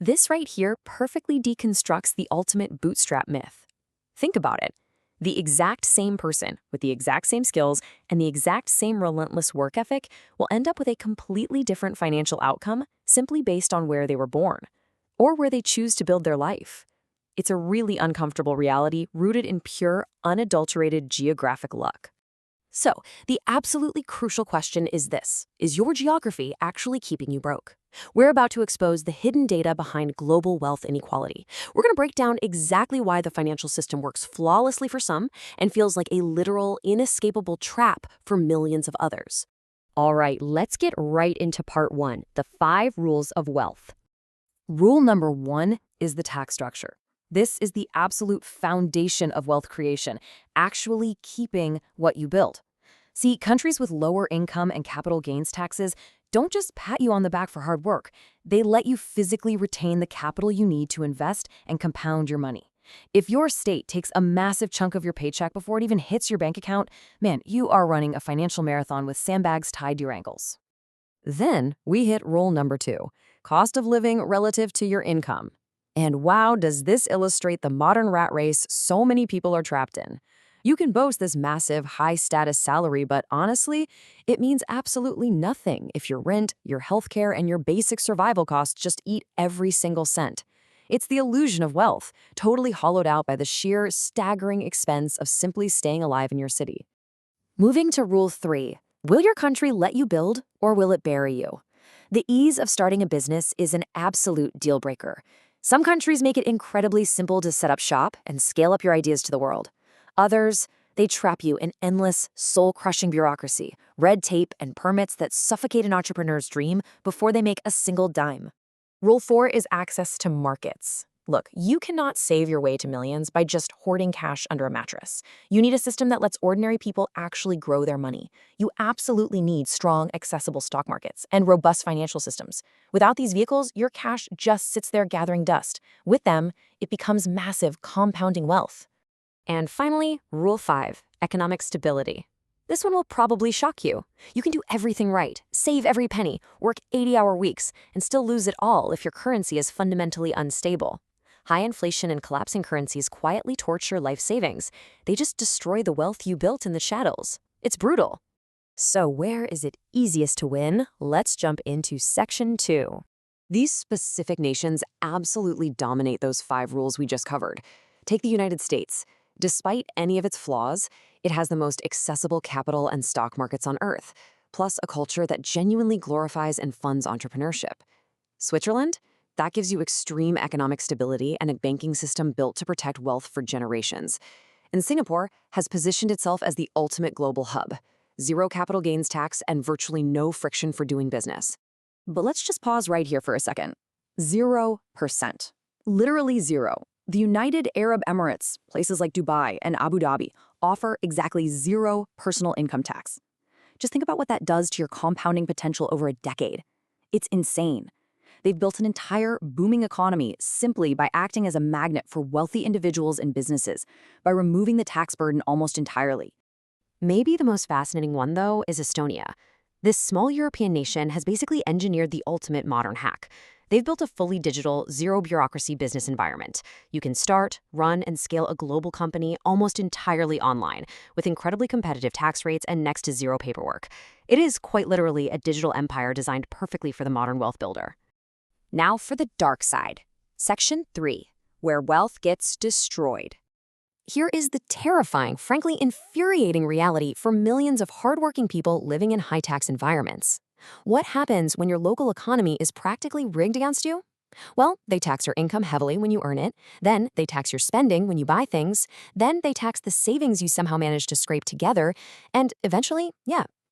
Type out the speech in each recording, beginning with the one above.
This right here perfectly deconstructs the ultimate bootstrap myth. Think about it. The exact same person with the exact same skills and the exact same relentless work ethic will end up with a completely different financial outcome simply based on where they were born or where they choose to build their life. It's a really uncomfortable reality rooted in pure, unadulterated geographic luck. So, the absolutely crucial question is this: is your geography actually keeping you broke? We're about to expose the hidden data behind global wealth inequality. We're going to break down exactly why the financial system works flawlessly for some and feels like a literal, inescapable trap for millions of others. All right, let's get right into part one, the 5 rules of wealth. Rule number 1 is the tax structure. This is the absolute foundation of wealth creation, actually keeping what you build. See, countries with lower income and capital gains taxes don't just pat you on the back for hard work. They let you physically retain the capital you need to invest and compound your money. If your state takes a massive chunk of your paycheck before it even hits your bank account, man, you are running a financial marathon with sandbags tied to your ankles. Then we hit rule number 2, cost of living relative to your income. And wow, does this illustrate the modern rat race so many people are trapped in. You can boast this massive, high-status salary, but honestly, it means absolutely nothing if your rent, your healthcare, and your basic survival costs just eat every single cent. It's the illusion of wealth, totally hollowed out by the sheer, staggering expense of simply staying alive in your city. Moving to rule 3, will your country let you build or will it bury you? The ease of starting a business is an absolute deal breaker. Some countries make it incredibly simple to set up shop and scale up your ideas to the world. Others, they trap you in endless, soul-crushing bureaucracy, red tape, and permits that suffocate an entrepreneur's dream before they make a single dime. Rule 4 is access to markets. Look, you cannot save your way to millions by just hoarding cash under a mattress. You need a system that lets ordinary people actually grow their money. You absolutely need strong, accessible stock markets and robust financial systems. Without these vehicles, your cash just sits there gathering dust. With them, it becomes massive, compounding wealth. And finally, Rule 5, economic stability. This one will probably shock you. You can do everything right, save every penny, work 80-hour weeks, and still lose it all if your currency is fundamentally unstable. High inflation and collapsing currencies quietly torture life savings. They just destroy the wealth you built in the shadows. It's brutal. So where is it easiest to win? Let's jump into section 2. These specific nations absolutely dominate those 5 rules we just covered. Take the United States. Despite any of its flaws, it has the most accessible capital and stock markets on Earth, plus a culture that genuinely glorifies and funds entrepreneurship. Switzerland? That gives you extreme economic stability and a banking system built to protect wealth for generations. And Singapore has positioned itself as the ultimate global hub. Zero capital gains tax and virtually no friction for doing business. But let's just pause right here for a second. 0%. Literally zero. The United Arab Emirates, places like Dubai and Abu Dhabi, offer exactly 0 personal income tax. Just think about what that does to your compounding potential over a decade. It's insane. They've built an entire booming economy simply by acting as a magnet for wealthy individuals and businesses, by removing the tax burden almost entirely. Maybe the most fascinating one, though, is Estonia. This small European nation has basically engineered the ultimate modern hack. They've built a fully digital, zero-bureaucracy business environment. You can start, run, and scale a global company almost entirely online, with incredibly competitive tax rates and next to zero paperwork. It is quite literally a digital empire designed perfectly for the modern wealth builder. Now for the dark side. Section 3, where wealth gets destroyed. Here is the terrifying, frankly infuriating reality for millions of hardworking people living in high-tax environments. What happens when your local economy is practically rigged against you? Well, they tax your income heavily when you earn it, then they tax your spending when you buy things, then they tax the savings you somehow managed to scrape together, and eventually,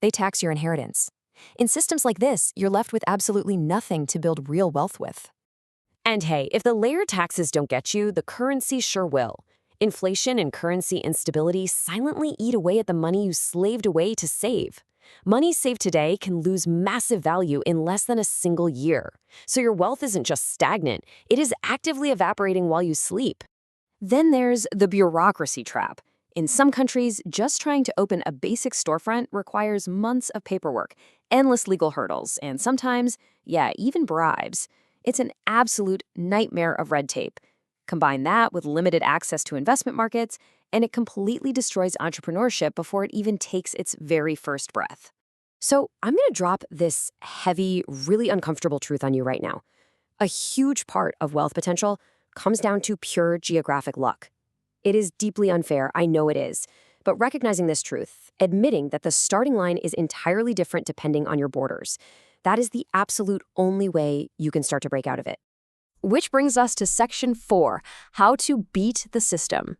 they tax your inheritance. In systems like this, you're left with absolutely nothing to build real wealth with. And hey, if the layered taxes don't get you, the currency sure will. Inflation and currency instability silently eat away at the money you slaved away to save. Money saved today can lose massive value in less than a single year. So your wealth isn't just stagnant, it is actively evaporating while you sleep. Then there's the bureaucracy trap. In some countries, just trying to open a basic storefront requires months of paperwork, endless legal hurdles, and sometimes, even bribes. It's an absolute nightmare of red tape. Combine that with limited access to investment markets, and it completely destroys entrepreneurship before it even takes its very first breath. So I'm going to drop this heavy, really uncomfortable truth on you right now. A huge part of wealth potential comes down to pure geographic luck. It is deeply unfair, I know it is, but recognizing this truth, admitting that the starting line is entirely different depending on your borders, that is the absolute only way you can start to break out of it. Which brings us to Section 4, how to beat the system.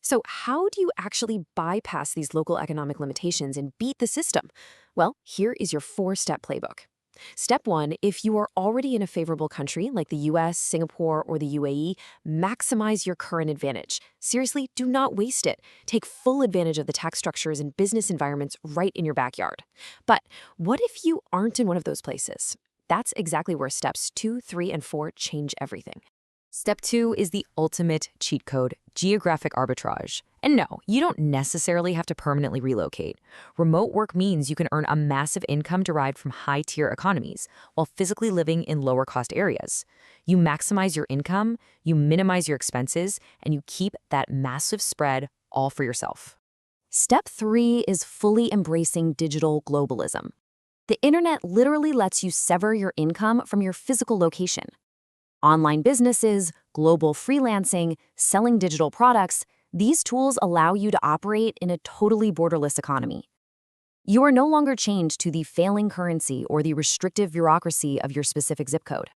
So how do you actually bypass these local economic limitations and beat the system? Well, here is your 4-step playbook. Step 1, if you are already in a favorable country like the US, Singapore, or the UAE, maximize your current advantage. Seriously, do not waste it. Take full advantage of the tax structures and business environments right in your backyard. But what if you aren't in one of those places? That's exactly where steps 2, 3, and 4 change everything. Step 2 is the ultimate cheat code, geographic arbitrage. And no, you don't necessarily have to permanently relocate. Remote work means you can earn a massive income derived from high-tier economies while physically living in lower-cost areas. You maximize your income, you minimize your expenses, and you keep that massive spread all for yourself. Step 3 is fully embracing digital globalism. The internet literally lets you sever your income from your physical location. Online businesses, global freelancing, selling digital products, these tools allow you to operate in a totally borderless economy. You are no longer chained to the failing currency or the restrictive bureaucracy of your specific zip code.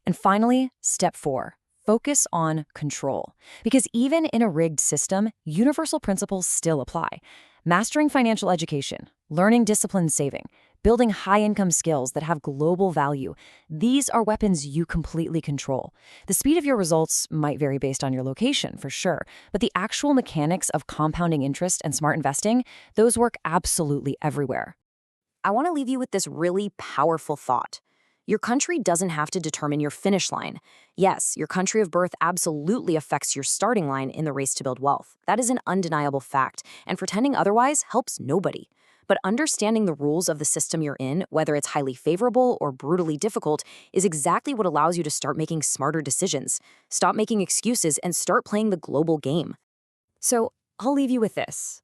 And finally, step 4, focus on control. Because even in a rigged system, universal principles still apply. Mastering financial education, learning disciplined saving, building high-income skills that have global value, these are weapons you completely control. The speed of your results might vary based on your location, for sure, but the actual mechanics of compounding interest and smart investing, those work absolutely everywhere. I want to leave you with this really powerful thought. Your country doesn't have to determine your finish line. Yes, your country of birth absolutely affects your starting line in the race to build wealth. That is an undeniable fact, and pretending otherwise helps nobody. But understanding the rules of the system you're in, whether it's highly favorable or brutally difficult, is exactly what allows you to start making smarter decisions. Stop making excuses and start playing the global game. So I'll leave you with this.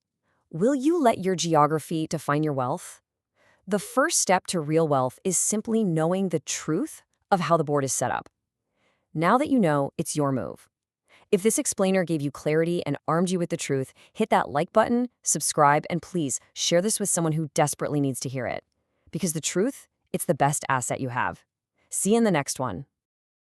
Will you let your geography define your wealth? The first step to real wealth is simply knowing the truth of how the board is set up. Now that you know, it's your move. If this explainer gave you clarity and armed you with the truth, hit that like button, subscribe, and please share this with someone who desperately needs to hear it. Because the truth, it's the best asset you have. See you in the next one.